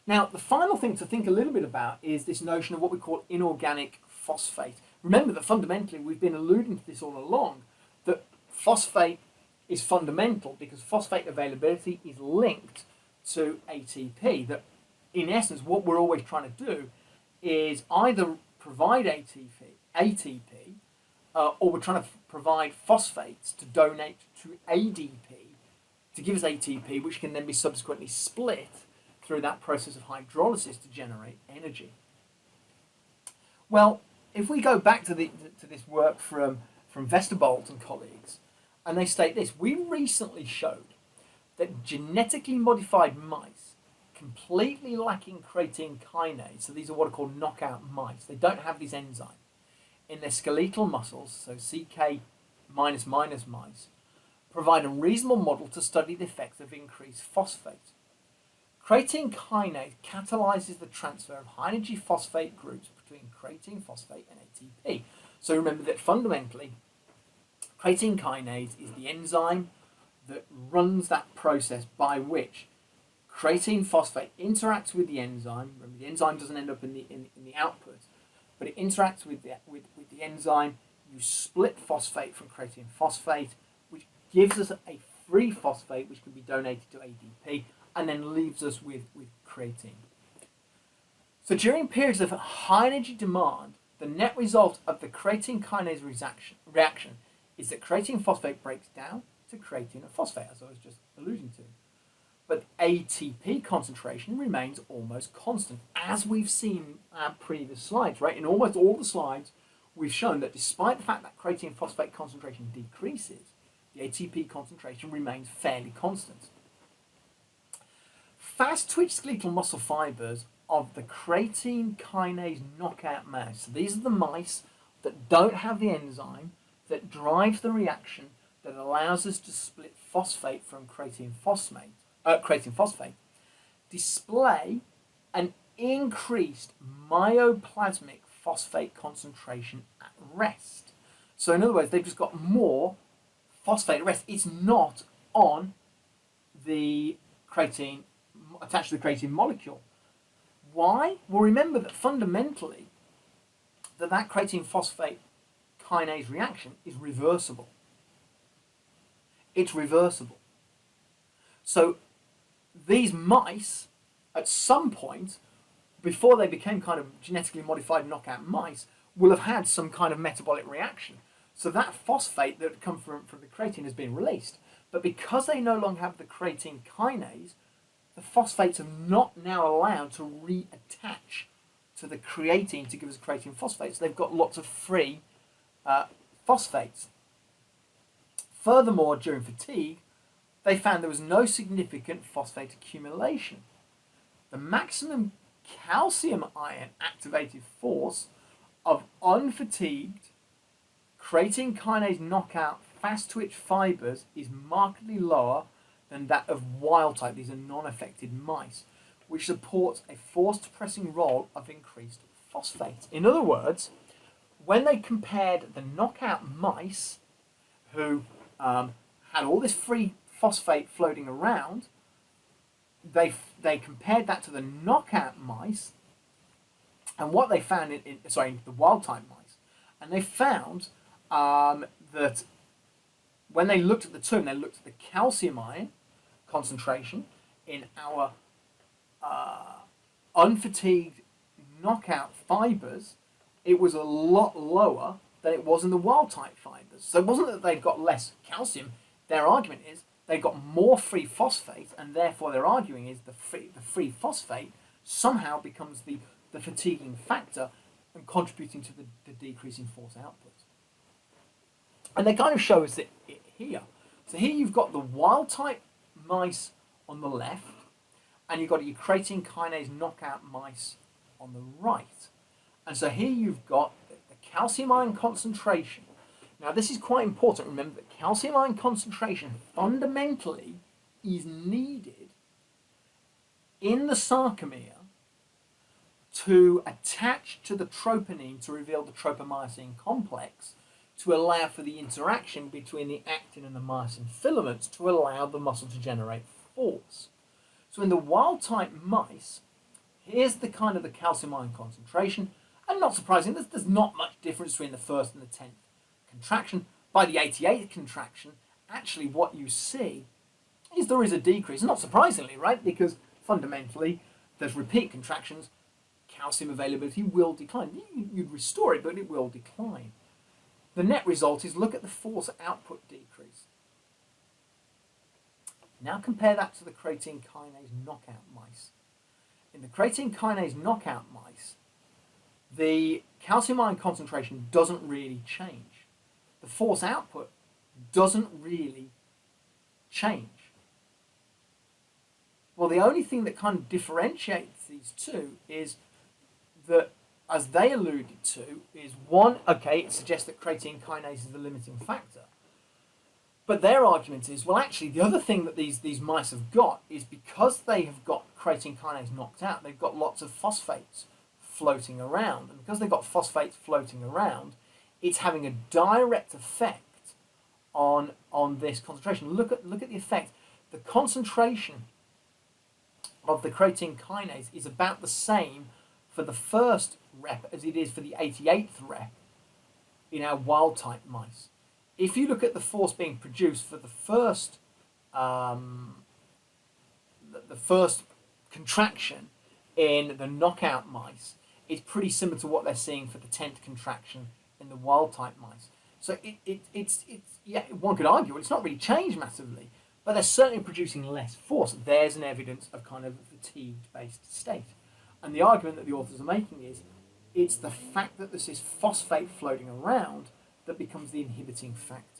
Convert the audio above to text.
Now, the final thing to think a little bit about is this notion of what we call inorganic phosphate. Remember that fundamentally we've been alluding to this all along, that phosphate is fundamental because phosphate availability is linked to ATP. That in essence what we're always trying to do is either provide ATP or we're trying to provide phosphates to donate to ADP to give us ATP, which can then be subsequently split through that process of hydrolysis to generate energy. Well, if we go back to this work from Westerbolt and colleagues, and they state this: we recently showed that genetically modified mice, completely lacking creatine kinase, so these are what are called knockout mice, they don't have this enzyme, in their skeletal muscles, so CK minus mice, provide a reasonable model to study the effects of increased phosphate. Creatine kinase catalyzes the transfer of high-energy phosphate groups between creatine, phosphate, and ATP. So remember that fundamentally, creatine kinase is the enzyme that runs that process by which creatine phosphate interacts with the enzyme. Remember, the enzyme doesn't end up in the output, but it interacts with the enzyme. You split phosphate from creatine phosphate, which gives us a free phosphate, which can be donated to ADP, and then leaves us with creatine. So during periods of high energy demand, the net result of the creatine kinase reaction is that creatine phosphate breaks down to creatine and phosphate, as I was just alluding to. But ATP concentration remains almost constant, as we've seen in our previous slides, right? In almost all the slides, we've shown that despite the fact that creatine phosphate concentration decreases, the ATP concentration remains fairly constant. Fast-twitch skeletal muscle fibers of the creatine kinase knockout mouse. So these are the mice that don't have the enzyme that drives the reaction that allows us to split phosphate from creatine phosphate, display an increased myoplasmic phosphate concentration at rest. So in other words, they've just got more phosphate at rest. It's not on the creatine, attached to the creatine molecule. Why? Well, remember that fundamentally that creatine phosphate kinase reaction is reversible. It's reversible. So these mice, at some point, before they became kind of genetically modified knockout mice, will have had some kind of metabolic reaction. So that phosphate that had come from the creatine has been released. But because they no longer have the creatine kinase, the phosphates are not now allowed to reattach to the creatine to give us creatine phosphate. So they've got lots of free phosphates. Furthermore, during fatigue, they found there was no significant phosphate accumulation. The maximum calcium ion activated force of unfatigued creatine kinase knockout fast twitch fibers is markedly lower than that of wild type. These are non-affected mice, which supports a forced pressing role of increased phosphate. In other words, when they compared the knockout mice who had all this free phosphate floating around, they compared that to the knockout mice, and what they found the wild type mice, and they found that when they looked at the two, and they looked at the calcium ion concentration in our unfatigued knockout fibers, it was a lot lower than it was in the wild type fibers. So it wasn't that they've got less calcium. Their argument is they've got more free phosphate, and therefore their arguing is the free phosphate somehow becomes the fatiguing factor and contributing to the decrease in force output. And they kind of show us it here. So here you've got the wild type mice on the left, and you've got your creatine kinase knockout mice on the right. And so here you've got the calcium ion concentration. Now this is quite important. Remember that calcium ion concentration fundamentally is needed in the sarcomere to attach to the troponin to reveal the tropomyosin complex, to allow for the interaction between the actin and the myosin filaments to allow the muscle to generate force. So in the wild type mice, here's the kind of the calcium ion concentration, and not surprising, there's not much difference between the first and the 10th contraction. By the 88th contraction, actually what you see is there is a decrease, not surprisingly, right? Because fundamentally, there's repeat contractions, calcium availability will decline. You'd restore it, but it will decline. The net result is look at the force output decrease. Now compare that to the creatine kinase knockout mice. In the creatine kinase knockout mice, the calcium ion concentration doesn't really change. The force output doesn't really change. Well, the only thing that kind of differentiates these two is that, as they alluded to, is one, okay, it suggests that creatine kinase is the limiting factor. But their argument is, well, actually, the other thing that these mice have got is because they have got creatine kinase knocked out, they've got lots of phosphates floating around. And because they've got phosphates floating around, it's having a direct effect on this concentration. Look at the effect. The concentration of the creatine kinase is about the same for the first rep as it is for the 88th rep in our wild type mice. If you look at the force being produced for the first contraction in the knockout mice, it's pretty similar to what they're seeing for the 10th contraction in the wild type mice. So it's yeah, one could argue it's not really changed massively, but they're certainly producing less force. There's an evidence of kind of a fatigue-based state. And the argument that the authors are making is it's the fact that there's this phosphate floating around that becomes the inhibiting factor.